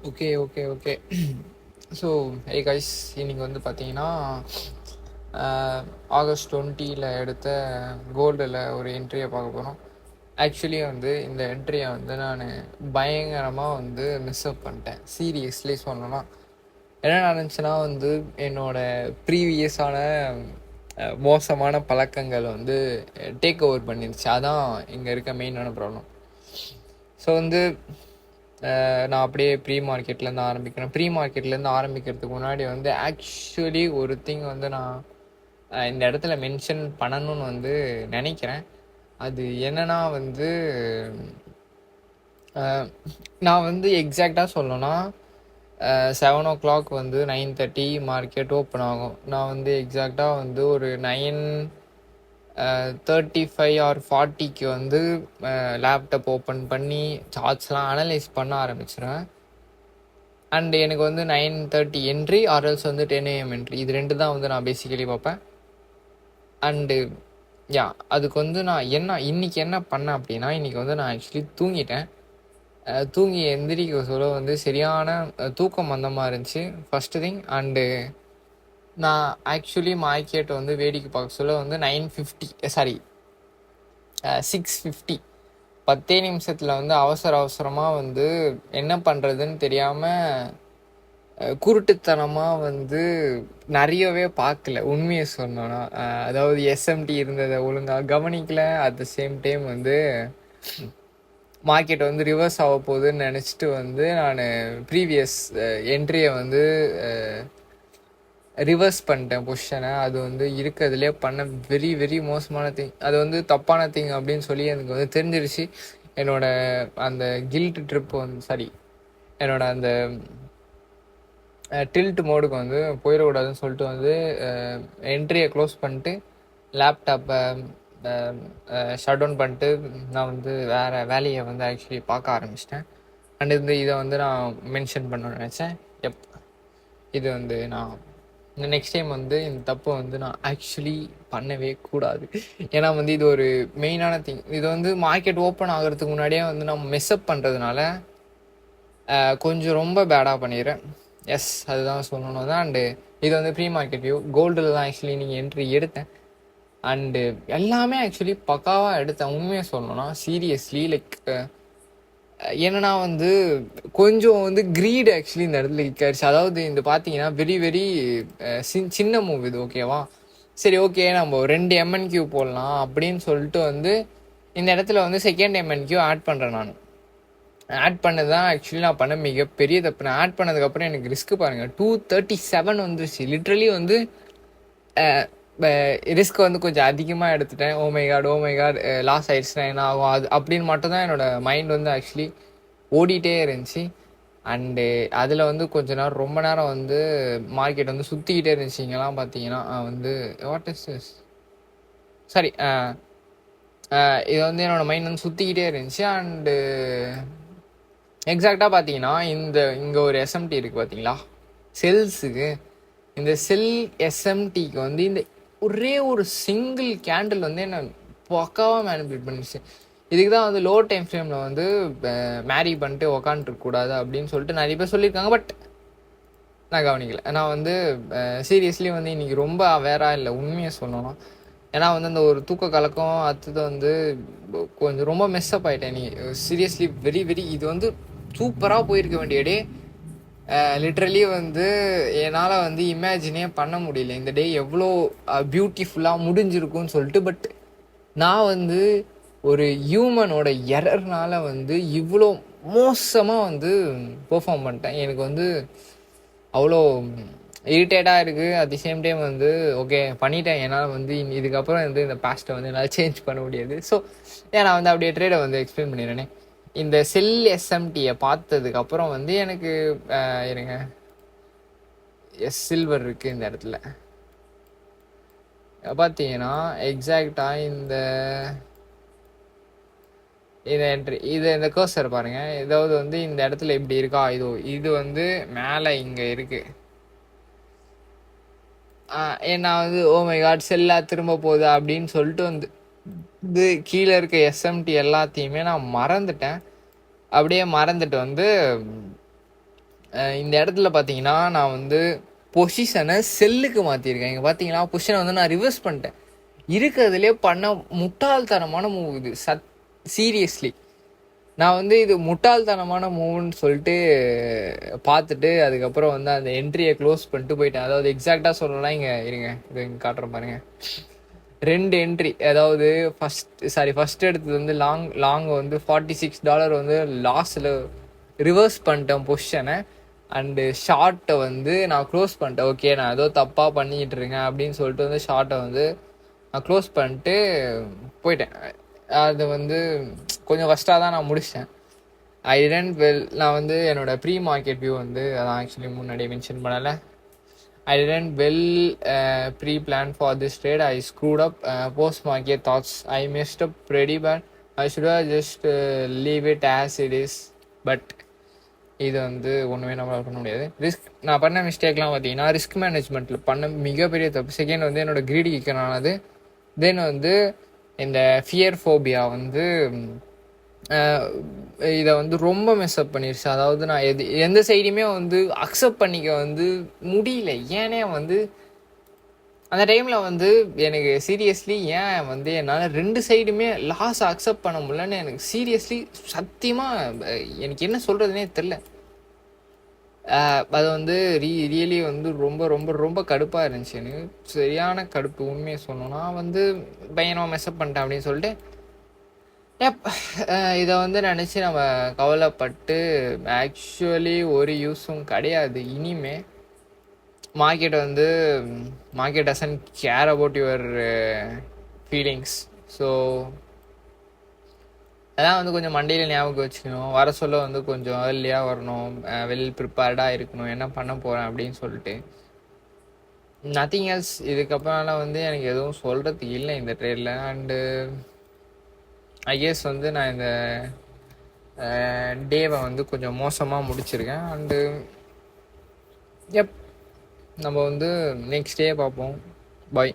Okay, okay, okay. So, hey guys, இன்னைக்கு வந்து பார்த்தீங்கன்னா, ஆகஸ்ட் 20ல எடுத்த கோல்டில் ஒரு என்ட்ரியை பார்க்க போகிறோம். ஆக்சுவலி வந்து இந்த என்ட்ரியை வந்து நான் பயங்கரமாக வந்து மிஸ் அப் பண்ணிட்டேன். சீரியஸ்லி சொல்லணும்னா என்ன நடந்துச்சுன்னா வந்து என்னோட ப்ரீவியஸான மோசமான பழக்கங்கள் வந்து டேக் ஓவர் பண்ணிருச்சு. அதான் இங்கே இருக்க மெயினான ப்ராப்ளம். ஸோ வந்து நான் அப்படியே ப்ரீ மார்க்கெட்லேருந்து ஆரம்பிக்கிறேன். ப்ரீ மார்க்கெட்லேருந்து ஆரம்பிக்கிறதுக்கு முன்னாடி வந்து ஆக்சுவலி ஒரு திங் வந்து நான் இந்த இடத்துல மென்ஷன் பண்ணணும்னு வந்து நினைக்கிறேன். அது என்னன்னா வந்து நான் வந்து எக்ஸாக்டாக சொல்லணும்னா 7 o'clock வந்து 9:30 மார்க்கெட் ஓப்பன் ஆகும். நான் வந்து எக்ஸாக்டாக வந்து ஒரு 9:35 ஆர் 40க்கு வந்து லேப்டாப் ஓப்பன் பண்ணி சார்ட்ஸ்லாம் அனலைஸ் பண்ண ஆரம்பிச்சிடுவேன். அண்ட் எனக்கு வந்து 9:30 என்ட்ரி ஆர்எல்ஸ் வந்து 10 AM என்ட்ரி, இது ரெண்டு தான் வந்து நான் பேசிக்கலி பார்ப்பேன். அண்டு அதுக்கு வந்து நான் இன்னைக்கு என்ன பண்ணேன் அப்படின்னா, இன்னைக்கு வந்து நான் ஆக்சுவலி தூங்கிட்டேன். தூங்கி எந்திரிக்க சொல்ல வந்து சரியான தூக்கம் வந்தமாக இருந்துச்சு ஃபஸ்ட்டு திங். அண்டு நான் ஆக்சுவலி மார்க்கெட்டை வந்து வேடிக்கை பார்க்க சொல்ல வந்து 6:50 10 நிமிஷத்தில் வந்து அவசரமாக வந்து என்ன பண்ணுறதுன்னு தெரியாமல் குருட்டுத்தனமாக வந்து நிறையவே பார்க்கல, உண்மையை சொன்னோன்னா. அதாவது எஸ்எம்டி இருந்ததை ஒழுங்காக கவனிக்கல. அட் த சேம் டைம் வந்து மார்க்கெட் வந்து ரிவர்ஸ் ஆக போகுதுன்னு நினச்சிட்டு வந்து நான் ப்ரீவியஸ் என்ட்ரியை வந்து ரிவர்ஸ் பண்ணிட்டேன் பொசிஷனை. அது வந்து இருக்கிறதுலே பண்ண வெரி வெரி மோசமான திங். அது வந்து தப்பான திங் அப்படின்னு சொல்லி எனக்கு வந்து தெரிஞ்சிருச்சு. என்னோட அந்த கில்ட் ட்ரிப் வந்து என்னோட அந்த டில்ட் மோடுக்கு வந்து போயிடக்கூடாதுன்னு சொல்லிட்டு வந்து என்ட்ரியை க்ளோஸ் பண்ணிட்டு லேப்டாப்பை ஷட் டவுன் பண்ணிட்டு நான் வந்து வேறு வேலையை வந்து ஆக்சுவலி பார்க்க ஆரம்பிச்சிட்டேன். அண்ட் இதை வந்து நான் மென்ஷன் பண்ணணும்னு நினச்சேன். இது வந்து நான் இந்த நெக்ஸ்ட் டைம் வந்து இந்த தப்பை வந்து நான் ஆக்சுவலி பண்ணவே கூடாது. ஏன்னா வந்து இது ஒரு மெயினான திங். இது வந்து மார்க்கெட் ஓப்பன் ஆகிறதுக்கு முன்னாடியே வந்து நான் மெஸ்அப் பண்ணுறதுனால கொஞ்சம் ரொம்ப பேடாக பண்ணிடுறேன். அதுதான் சொல்லணும் தான். அண்டு இது வந்து ப்ரீ மார்க்கெட் வியூ. கோல்டில் தான் ஆக்சுவலி நீங்கள் என்ட்ரி எடுத்தேன். அண்டு எல்லாமே ஆக்சுவலி பக்காவாக எடுத்தேன். உண்மையாக சொல்லணும்னா சீரியஸ்லி என்னன்னா வந்து கொஞ்சம் வந்து க்ரீடு ஆக்சுவலி இந்த இடத்துல இருக்காருச்சு. அதாவது இந்த பார்த்தீங்கன்னா வெரி வெரி சின்ன மூவ் இது, ஓகேவா? சரி, ஓகே, நம்ம 2 MNQ போடலாம் அப்படின்னு சொல்லிட்டு வந்து இந்த இடத்துல வந்து செகண்ட் MNQ ஆட் பண்ணுறேன். நான் ஆட் பண்ணது தான் ஆக்சுவலி நான் பண்ண மிகப்பெரிய தப்பு. நான் ஆட் பண்ணதுக்கப்புறம் எனக்கு ரிஸ்க் பாருங்கள், 237 வந்துருச்சு. லிட்ரலி வந்து ரிஸ்க் வந்து கொஞ்சம் அதிகமாக எடுத்துட்டேன். ஓமை காட் லாஸ் ஆயிடுச்சுன்னா என்ன ஆகும் அது அப்படின்னு மட்டும்தான் என்னோடய மைண்ட் வந்து ஆக்சுவலி ஓடிட்டே இருந்துச்சு. அண்டு அதில் வந்து ரொம்ப நேரம் வந்து மார்க்கெட் வந்து சுற்றிக்கிட்டே இருந்துச்சு. இங்கெல்லாம் பார்த்தீங்கன்னா வந்து வாட் இஸ் திஸ் இது வந்து என்னோடய மைண்ட் வந்து சுற்றிக்கிட்டே இருந்துச்சு. அண்டு எக்ஸாக்டாக பார்த்தீங்கன்னா இங்கே ஒரு எஸ்எம்டி இருக்குது பார்த்தீங்களா, செல்ஸுக்கு. இந்த செல் எஸ்எம்டிக்கு வந்து இந்த ஒரே ஒரு சிங்கிள் கேண்டில் வந்து என்ன பக்காவாக மேனிபுலேட் பண்ணிடுச்சு. இதுக்கு தான் வந்து லோ டைம் ஃப்ரேமில் வந்து மேரி பண்ணிட்டு உக்காண்ட்ருக்கூடாது அப்படின்னு சொல்லிட்டு நிறைய பேர் சொல்லியிருக்காங்க. பட் நான் கவனிக்கல. நான் வந்து சீரியஸ்லி வந்து இன்றைக்கி ரொம்ப அவேராக இல்லை, உண்மையை சொல்லணும். ஏன்னா வந்து அந்த ஒரு தூக்க கலக்கம் அடுத்தது வந்து கொஞ்சம் ரொம்ப மெஸ்அப் ஆகிட்டேன். நீ சீரியஸ்லி வெரி வெரி இது வந்து சூப்பராக போயிருக்க வேண்டிய டே. லிட்ரலி வந்து என்னால் வந்து இமேஜினே பண்ண முடியல இந்த டே எவ்வளோ பியூட்டிஃபுல்லாக முடிஞ்சிருக்கும்னு சொல்லிட்டு. பட் நான் வந்து ஒரு ஹியூமனோட எரர்னால வந்து இவ்வளோ மோசமாக வந்து பெர்ஃபார்ம் பண்ணிட்டேன். எனக்கு வந்து அவ்வளோ இரிட்டேட்டாக இருக்குது. அட் தி சேம் டைம் வந்து ஓகே பண்ணிட்டேன். என்னால் வந்து இதுக்கப்புறம் வந்து இந்த பாஸ்ட்டை வந்து என்னால் சேஞ்ச் பண்ண முடியாது. ஸோ நான் வந்து அப்படியே ட்ரேடை வந்து எக்ஸ்பிளைன் பண்ணிடுறேனே. இந்த செல் எஸ்எம்டியை பார்த்ததுக்கப்புறம் வந்து எனக்கு இருங்க, சில்வர் இருக்குது இந்த இடத்துல பார்த்தீங்கன்னா எக்ஸாக்டாக இந்த கர்சர் பாருங்கள். ஏதாவது வந்து இந்த இடத்துல இப்படி இருக்கா, இது வந்து மேலே இங்கே இருக்குது. நான் வந்து ஓமை காட் செல்லா திரும்ப போகுதா அப்படின்னு சொல்லிட்டு வந்து இது கீழே இருக்க எஸ்எம்டி எல்லாத்தையுமே நான் மறந்துட்டேன். அப்படியே மறந்துட்டு வந்து இந்த இடத்துல பார்த்தீங்கன்னா நான் வந்து பொசிஷனை செல்லுக்கு மாற்றிருக்கேன். இங்கே பார்த்தீங்கன்னா பொசிஷனை வந்து நான் ரிவர்ஸ் பண்ணிட்டேன். இருக்கிறதுலே பண்ண முட்டாள்தனமான மூவ் இது. சீரியஸ்லி நான் வந்து இது முட்டாள்தனமான மூவ்னு சொல்லிட்டு பார்த்துட்டு அதுக்கப்புறம் வந்து அந்த என்ட்ரியை க்ளோஸ் பண்ணிட்டு போயிட்டேன். அதாவது எக்ஸாக்டாக சொல்லணும்னா இங்கே இருங்க, இது இங்கே காட்டுற பாருங்க. 2 என்ட்ரி, அதாவது ஃபர்ஸ்ட் எடுத்தது வந்து லாங் வந்து $46 வந்து லாஸில் ரிவர்ஸ் பண்ணிட்டேன் பொசிஷனை. அண்டு ஷார்ட்டை வந்து நான் க்ளோஸ் பண்ணிட்டேன். ஓகே, நான் ஏதோ தப்பாக பண்ணிக்கிட்டு இருக்கேன் அப்படின்னு சொல்லிட்டு வந்து ஷார்ட்டை வந்து நான் க்ளோஸ் பண்ணிட்டு போயிட்டேன். அது வந்து கொஞ்சம் ஃபஸ்ட்டாக தான் நான் முடித்தேன். நான் வந்து என்னோடய ப்ரீ மார்க்கெட் வியூ வந்து அதான் ஆக்சுவலி முன்னாடியே மென்ஷன் பண்ணலை. I didn't well pre-plan for this trade. I screwed up post-market thoughts. I messed up pretty bad. I should have just leave it as it is. But இது வந்து ஒன்றுமே நம்மளால் பண்ண முடியாது. நான் பண்ண மிஸ்டேக்லாம் பார்த்தீங்கன்னா ரிஸ்க் மேனேஜ்மெண்ட்டில் பண்ண மிகப்பெரிய தப்பு. செகண்ட் வந்து என்னோடய கிரீடி கிக்கனானது. தென் வந்து இந்த ஃபியர் ஃபோபியா வந்து இதை வந்து ரொம்ப மெஸ்அப் பண்ணிடுச்சு. அதாவது நான் எந்த சைடுமே வந்து அக்செப்ட் பண்ணிக்க வந்து முடியல. ஏன்னே வந்து அந்த டைமில் வந்து எனக்கு சீரியஸ்லி ஏன் வந்து என்னால் 2 சைடுமே லாஸ் அக்செப்ட் பண்ண முடியலன்னு எனக்கு சீரியஸ்லி சத்தியமாக எனக்கு என்ன சொல்கிறதுனே தெரில. அது வந்து ரியலி வந்து ரொம்ப ரொம்ப ரொம்ப கடுப்பாக இருந்துச்சு. எனக்கு சரியான கடுப்பு. உண்மையை சொல்லணும்னா வந்து பயங்கரமாக மெஸ்அப் பண்ணிட்டேன் அப்படின்னு சொல்லிட்டு இதை வந்து நினச்சி நம்ம கவலைப்பட்டு ஆக்சுவலி ஒரு யூஸும் கிடையாது. இனிமே market doesn't care about your feelings. So அதான் வந்து கொஞ்சம் மண்டையில் ஞாபகம் வச்சுக்கணும். வர சொல்ல வந்து கொஞ்சம் ஏர்லியாக வரணும், வெல் ப்ரிப்பேர்டாக இருக்கணும், என்ன பண்ண போகிறேன் அப்படின்னு சொல்லிட்டு. Nothing else. இதுக்கப்புறம்லாம் வந்து எனக்கு எதுவும் சொல்கிறதுக்கு இல்லை இந்த ட்ரேடில். அண்டு ஐ கெஸ் வந்து நான் இந்த டேவை வந்து கொஞ்சம் மோசமாக முடிச்சிருக்கேன். அண்டு நம்ம வந்து நெக்ஸ்ட் டே பார்ப்போம். பாய்.